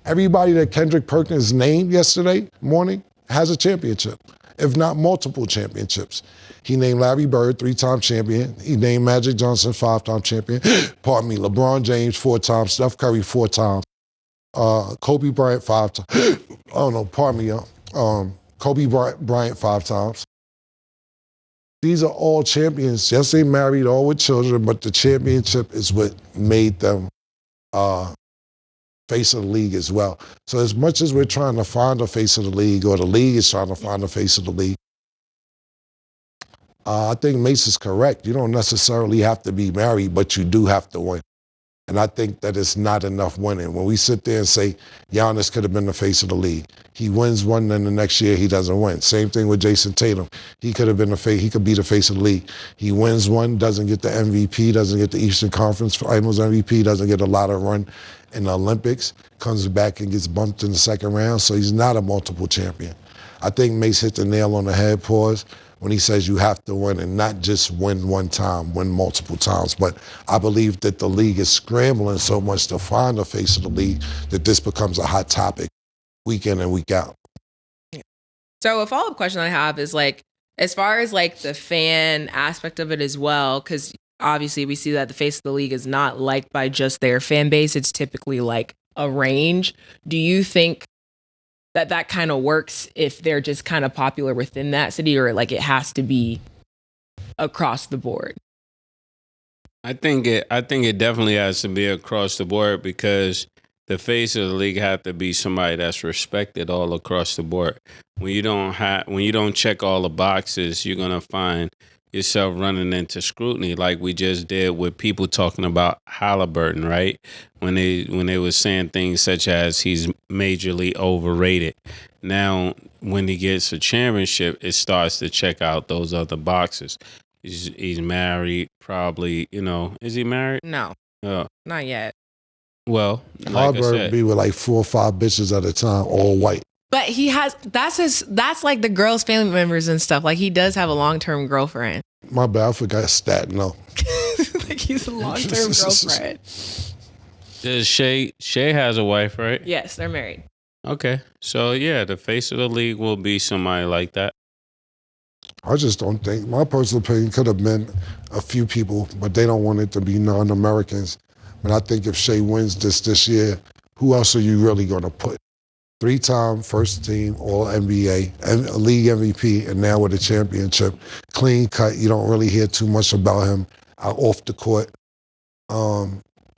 Everybody that Kendrick Perkins named yesterday morning has a championship, if not multiple championships. He named Larry Bird, 3-time champion. He named Magic Johnson, 5-time champion. Pardon me, LeBron James, 4 times. Steph Curry, 4 times. Kobe Bryant, 5 times. Oh no, pardon me, Kobe Bryant 5 times. These are all champions. Yes, they married, all with children, but the championship is what made them face of the league as well. So as much as we're trying to find a face of the league, or the league is trying to find a face of the league, I think Mase is correct. You don't necessarily have to be married, but you do have to win. And I think that it's not enough winning. When we sit there and say Giannis could have been the face of the league, he wins one, then the next year he doesn't win. Same thing with Jason Tatum. He could have been he could be the face of the league. He wins one, doesn't get the MVP, doesn't get the Eastern Conference Finals MVP, doesn't get a lot of run in the Olympics, comes back and gets bumped in the second round, so he's not a multiple champion. I think Mase hit the nail on the head, pause, when he says you have to win, and not just win one time, win multiple times. But I believe that the league is scrambling so much to find the face of the league that this becomes a hot topic week in and week out. So a follow-up question I have is, like, as far as like the fan aspect of it as well, because obviously we see that the face of the league is not liked by just their fan base. It's typically like a range. Do you think that kind of works if they're just kind of popular within that city, or like it has to be across the board? I think it definitely has to be across the board, because the face of the league have to be somebody that's respected all across the board. When you don't check all the boxes, you're gonna find yourself running into scrutiny, like we just did with people talking about Haliburton, right? When they were saying things such as he's majorly overrated. Now, when he gets a championship, it starts to check out those other boxes. He's married, probably. Is he married? No, not yet. Well, like I Haliburton said, be with like 4 or 5 bitches at a time, all white. But he has, that's like the girls' family members and stuff. Like he does have a long-term girlfriend. My bad, I forgot stat. No. Like he's a long-term girlfriend. Does Shay has a wife, right? Yes, they're married. Okay. So, yeah, the face of the league will be somebody like that. I just don't think, my personal opinion could have been a few people, but they don't want it to be non-Americans. But I think if Shay wins this year, who else are you really going to put? 3-time first team All-NBA, league MVP, and now with a championship. Clean cut. You don't really hear too much about him off the court.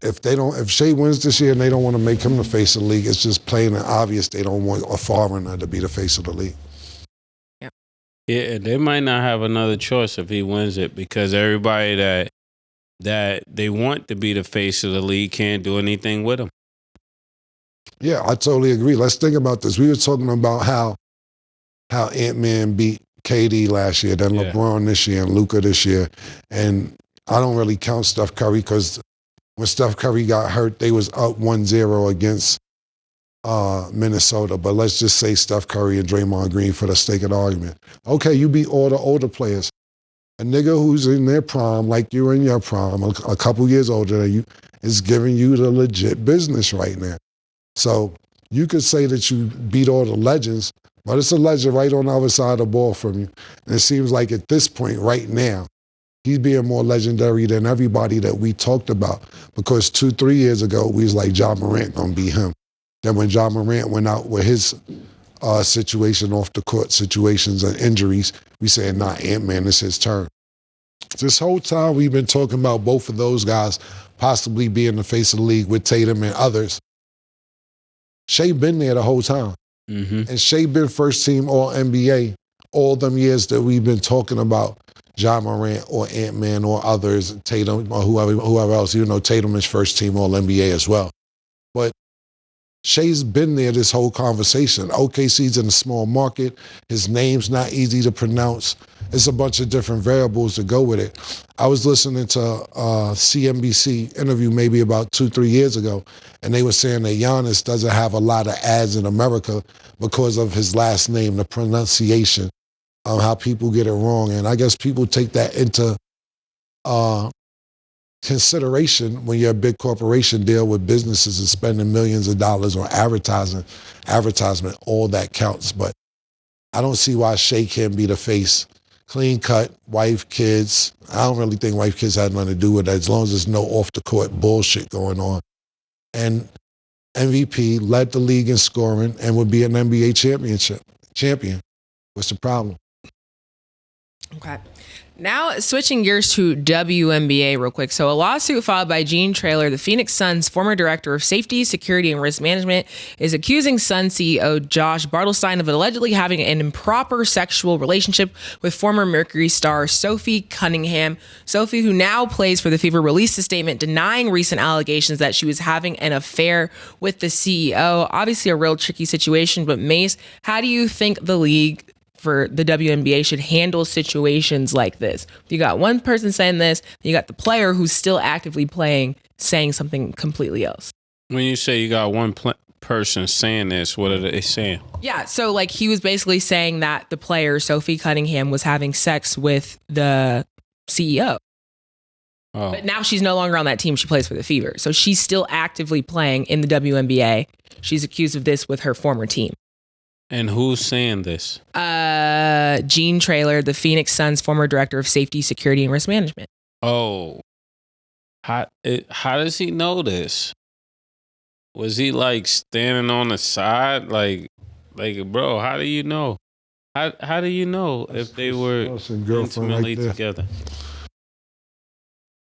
If Shea wins this year and they don't want to make him the face of the league, it's just plain and obvious they don't want a foreigner to be the face of the league. Yeah, they might not have another choice if he wins it because everybody that they want to be the face of the league can't do anything with him. Yeah, I totally agree. Let's think about this. We were talking about how Ant-Man beat KD last year, then LeBron this year, and Luka this year. And I don't really count Steph Curry because when Steph Curry got hurt, they was up 1-0 against Minnesota. But let's just say Steph Curry and Draymond Green for the sake of the argument. Okay, you beat all the older players. A nigga who's in their prime, like you're in your prime, a couple years older than you, is giving you the legit business right now. So you could say that you beat all the legends, but it's a legend right on the other side of the ball from you. And it seems like at this point right now, he's being more legendary than everybody that we talked about. Because 2-3 years ago, we was like, Ja Morant gonna beat him. Then when Ja Morant went out with his situation, off the court situations and injuries, we said, nah, Ant-Man, it's his turn. This whole time we've been talking about both of those guys possibly being the face of the league with Tatum and others. Shea been there the whole time. Mm-hmm. And Shea been first team All-NBA all them years that we've been talking about Ja Morant or Ant-Man or others, Tatum or whoever else. You know, Tatum is first team All-NBA as well. But Shea's been there this whole conversation. OKC's in a small market. His name's not easy to pronounce. It's a bunch of different variables to go with it. I was listening to a CNBC interview maybe about 2-3 years ago, and they were saying that Giannis doesn't have a lot of ads in America because of his last name, the pronunciation, how people get it wrong. And I guess people take that into consideration when you're a big corporation, deal with businesses and spending millions of dollars on advertisement, all that counts. But I don't see why Shea can't be the face. Clean cut, wife, kids. I don't really think wife, kids had nothing to do with that as long as there's no off the court bullshit going on. And MVP, led the league in scoring and would be an NBA champion. What's the problem? Okay. Now, switching gears to WNBA real quick. So a lawsuit filed by Gene Traylor, the Phoenix Suns' former director of safety, security, and risk management, is accusing Sun CEO Josh Bartelstein of allegedly having an improper sexual relationship with former Mercury star Sophie Cunningham. Sophie, who now plays for the Fever, released a statement denying recent allegations that she was having an affair with the CEO. Obviously a real tricky situation, but Mase, how do you think the league for the WNBA should handle situations like this? You got one person saying this, you got the player who's still actively playing saying something completely else. When you say you got one person saying this, what are they saying? Yeah, so like he was basically saying that the player, Sophie Cunningham, was having sex with the CEO. Oh. But now she's no longer on that team. She plays for the Fever. So she's still actively playing in the WNBA. She's accused of this with her former team. And who's saying this? Gene Traylor, the Phoenix Suns' former director of safety, security, and risk management. Oh. How does he know this? Was he like standing on the side? Like, bro, how do you know? How do you know if they were intimately together?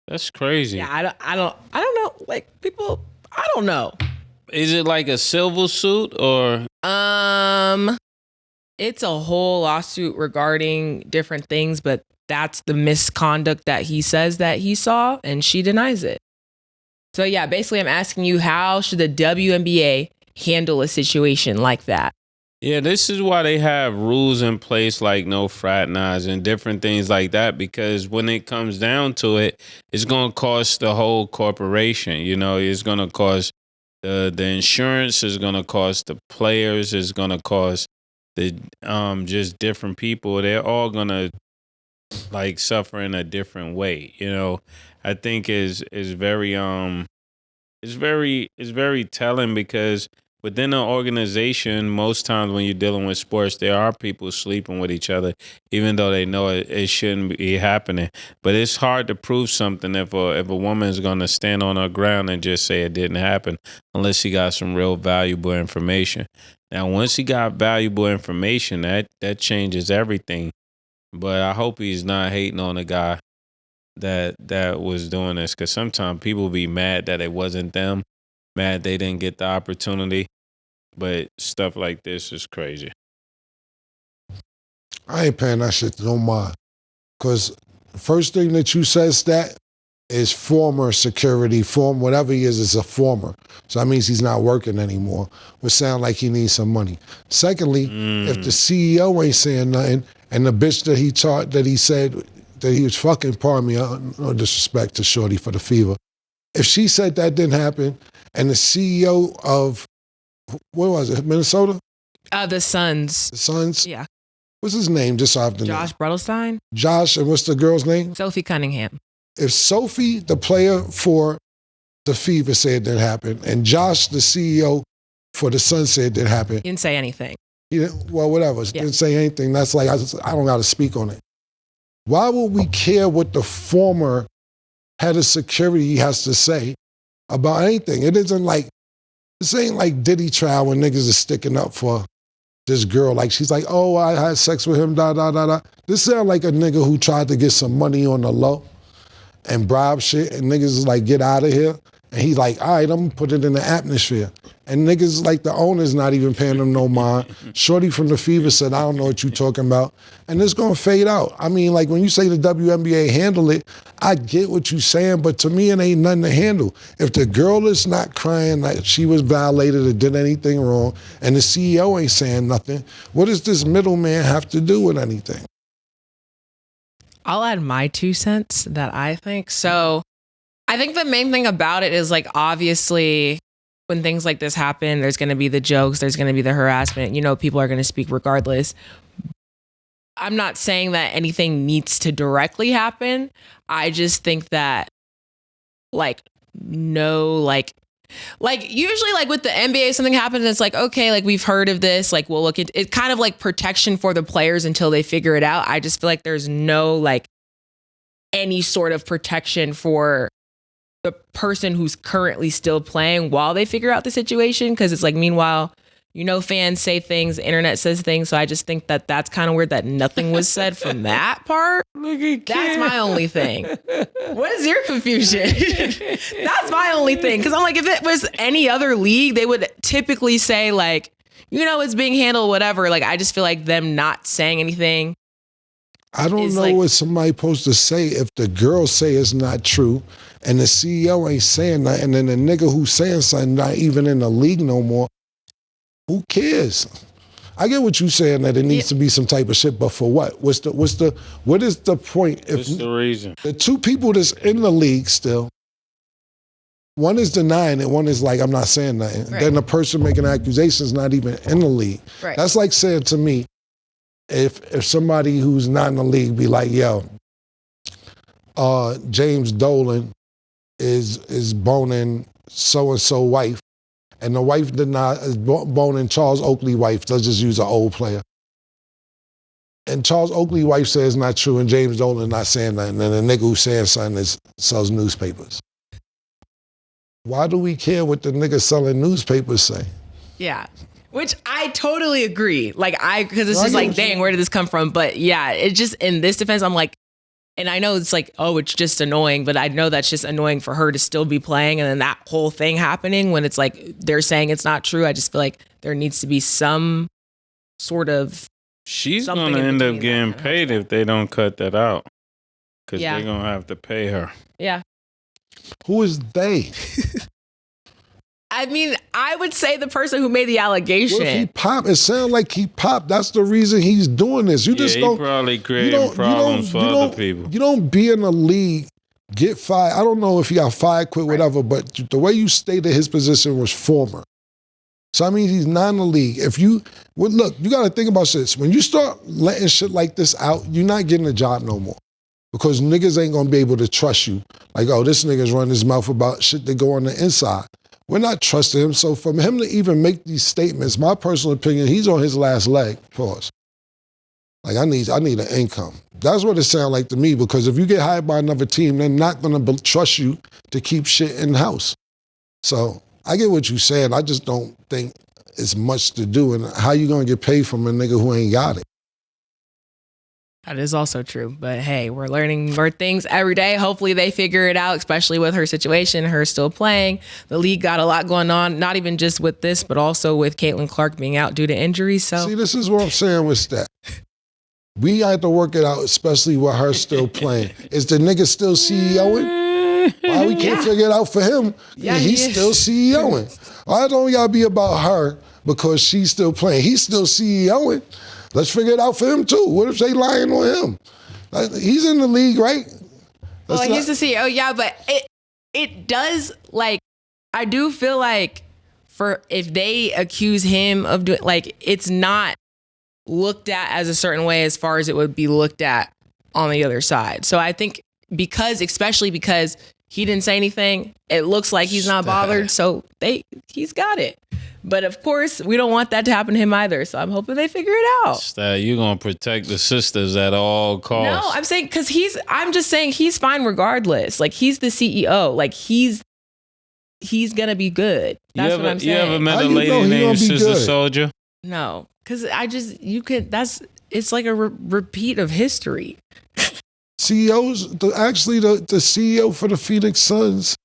That's crazy. Yeah, I don't know. Like people, I don't know. Is it like a civil suit or? It's a whole lawsuit regarding different things, but that's the misconduct that he says that he saw, and she denies it. So yeah, basically I'm asking you, how should the WNBA handle a situation like that? Yeah, this is why they have rules in place like no fraternizing and different things like that, because when it comes down to it, it's going to cost the whole corporation. You know, it's going to cost The insurance is gonna cost the players. Is gonna cost the just different people. They're all gonna like suffer in a different way. I think is very it's very telling because within an organization, most times when you're dealing with sports, there are people sleeping with each other, even though they know it shouldn't be happening. But it's hard to prove something if a woman is going to stand on her ground and just say it didn't happen, unless she got some real valuable information. Now, once she got valuable information, that changes everything. But I hope he's not hating on the guy that was doing this, because sometimes people be mad that it wasn't them, mad they didn't get the opportunity. But stuff like this is crazy. I ain't paying that shit no mind. Because the first thing that you said, Stat, is former security, whatever he is a former. So that means he's not working anymore, which sound like he needs some money. Secondly, if the CEO ain't saying nothing, and the bitch that he said that he was fucking, pardon me, no disrespect to Shorty for the fever. If she said that didn't happen, and the CEO of, what was it, Minnesota? The Suns. The Suns? Yeah. What's his name, just off the Josh name? Brettelstein? Josh, and what's the girl's name? Sophie Cunningham. If Sophie, the player for the Fever, said it didn't happen, and Josh, the CEO for the Suns, said it didn't happen. He didn't say anything. He didn't, well, whatever. Yeah. Didn't say anything. That's like, I don't got to speak on it. Why would we care what the former head of security has to say about anything? This ain't like Diddy trial when niggas is sticking up for this girl. Like, she's like, oh, I had sex with him, da, da, da, da. This sound like a nigga who tried to get some money on the low and bribe shit, and niggas is like, get out of here. And he's like, all right, I'm gonna put it in the atmosphere. And niggas like the owner's not even paying them no mind. Shorty from the Fever said, I don't know what you talking about. And it's gonna fade out. I mean, like when you say the WNBA handle it, I get what you saying, but to me it ain't nothing to handle. If the girl is not crying like she was violated or did anything wrong, and the CEO ain't saying nothing, what does this middleman have to do with anything? I'll add my 2 cents that I think. So I think the main thing about it is, like, obviously when things like this happen, there's going to be the jokes, there's going to be the harassment, people are going to speak regardless. I'm not saying that anything needs to directly happen. I just think that usually like with the NBA, something happens and it's like, okay, like we've heard of this, like we'll look at it, kind of like protection for the players until they figure it out. I just feel like there's no like any sort of protection for the person who's currently still playing while they figure out the situation. Cause it's like, meanwhile, fans say things, the internet says things. So I just think that that's kind of weird that nothing was said from that part. That's my only thing. What is your confusion? That's my only thing. Cause I'm like, if it was any other league, they would typically say like, it's being handled, whatever. Like, I just feel like them not saying anything. I don't know what somebody supposed to say if the girls say it's not true and the CEO ain't saying that, and then the nigga who's saying something not even in the league no more. Who cares? I get what you're saying, that it needs to be some type of shit, but for what? What is the point? What's the reason? The two people that's in the league still, one is denying it, one is like, I'm not saying nothing. Right. Then the person making accusations not even in the league. Right. That's like saying to me, if somebody who's not in the league be like, yo, James Dolan is boning so-and-so wife, and the wife is boning Charles Oakley wife. Let's just use an old player. And Charles Oakley wife says it's not true, and James Dolan not saying nothing, and the nigga who's saying something sells newspapers. Why do we care what the nigga selling newspapers say? Yeah. Which I totally agree. Because it's just like, dang, where did this come from? But yeah, it just, in this defense, I'm like, and I know it's like, oh, it's just annoying, but I know that's just annoying for her to still be playing. And then that whole thing happening when it's like, they're saying it's not true. I just feel like there needs to be some sort of. She's going to end up getting paid if they don't cut that out. Because they're going to have to pay her. Yeah. Who is they? I mean, I would say the person who made the allegation. What if he popped? It sounds like he popped. That's the reason he's doing this. You just don't. He probably creating problems for other people. You don't be in a league get fired. I don't know if he got fired, quit, whatever, but the way you stated his position was former. So I mean, he's not in the league. Look, you got to think about this. When you start letting shit like this out, you're not getting a job no more. Because niggas ain't gonna be able to trust you. Like, oh, this nigga's running his mouth about shit that go on the inside. We're not trusting him. So for him to even make these statements, my personal opinion, he's on his last leg. Pause. Like, I need an income. That's what it sounds like to me, because if you get hired by another team, they're not gonna trust you to keep shit in-house. So I get what you said. I just don't think it's much to do. And how you gonna get paid from a nigga who ain't got it? That is also true. But hey, we're learning more things every day. Hopefully they figure it out, especially with her situation, her still playing. The league got a lot going on, not even just with this, but also with Caitlin Clark being out due to injuries. So see, this is what I'm saying with that. We have to work it out, especially with her still playing. Is the nigga still CEOing? Why we can't figure it out for him? Yeah, he's still CEOing. Why don't y'all be about her because she's still playing? He's still CEOing. Let's figure it out for him too. What if they lying on him? He's in the league, right? He's the CEO, yeah, but it does, like, I do feel like if they accuse him of doing, like, it's not looked at as a certain way as far as it would be looked at on the other side. So I think especially because he didn't say anything, it looks like he's not bothered. So he's got it. But of course, we don't want that to happen to him either. So I'm hoping they figure it out. You're going to protect the sisters at all costs. No, I'm saying, I'm just saying he's fine regardless. Like, he's the CEO. Like, he's going to be good. That's what I'm saying. You ever met a lady named Sister Soldier? No, because it's like a repeat of history. CEOs, the CEO for the Phoenix Suns,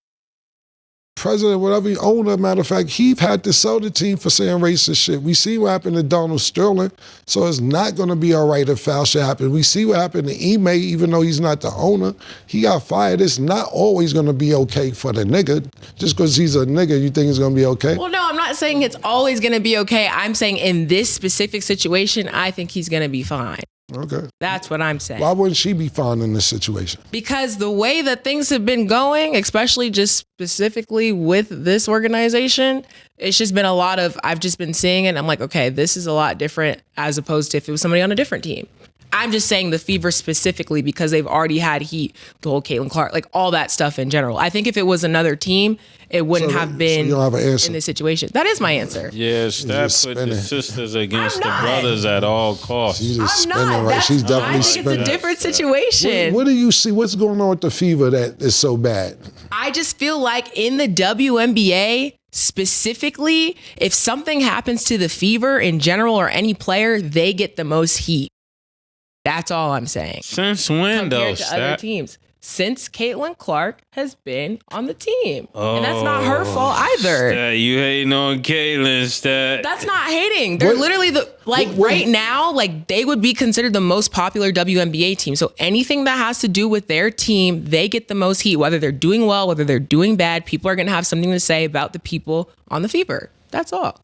president, whatever, owner, matter of fact, he had to sell the team for saying racist shit. We see what happened to Donald Sterling, so it's not going to be all right if foul shit happens. We see what happened to Ime, even though he's not the owner. He got fired. It's not always going to be okay for the nigga. Just because he's a nigga, you think it's going to be okay? Well, no, I'm not saying it's always going to be okay. I'm saying in this specific situation, I think he's going to be fine. Okay. That's what I'm saying. Why wouldn't she be fine in this situation? Because the way that things have been going, especially just specifically with this organization, it's just been I've just been seeing it and I'm like, okay, this is a lot different as opposed to if it was somebody on a different team. I'm just saying the Fever specifically because they've already had heat, the whole Caitlin Clark, like all that stuff in general. I think if it was another team, it wouldn't have been you don't have an answer. In this situation. That is my answer. Yes, that put the sisters against the brothers at all costs. She's just spinning, right? She's definitely spinning. It's a different situation. What do you see? What's going on with the Fever that is so bad? I just feel like in the WNBA, specifically, if something happens to the Fever in general or any player, they get the most heat. That's all I'm saying. Since when, though? Compared to other teams. Since Caitlin Clark has been on the team. And that's not her fault either. You hating on Caitlin, That's not hating. They're literally right now, like, they would be considered the most popular WNBA team. So anything that has to do with their team, they get the most heat. Whether they're doing well, whether they're doing bad, people are going to have something to say about the people on the Fever. That's all.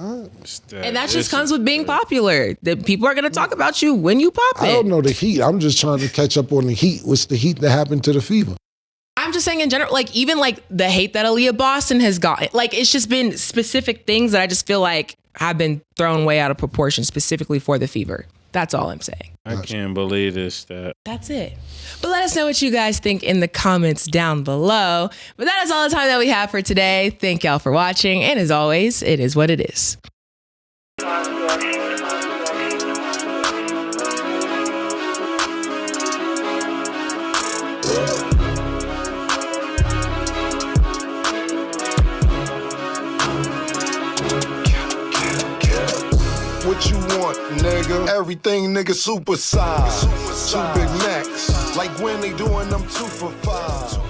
And that just comes with being popular. The people are going to talk about you when you pop it. I don't know the heat. I'm just trying to catch up on the heat. What's the heat that happened to the Fever? I'm just saying in general, like, even like the hate that Aaliyah Boston has gotten, like, it's just been specific things that I just feel like have been thrown way out of proportion specifically for the Fever. That's all I'm saying. I can't believe this. That's it. But let us know what you guys think in the comments down below. But that is all the time that we have for today. Thank y'all for watching. And as always, it is what it is. What you want, nigga? Everything, nigga, super size. Two Big Macs, like when they doing them 2 for $5.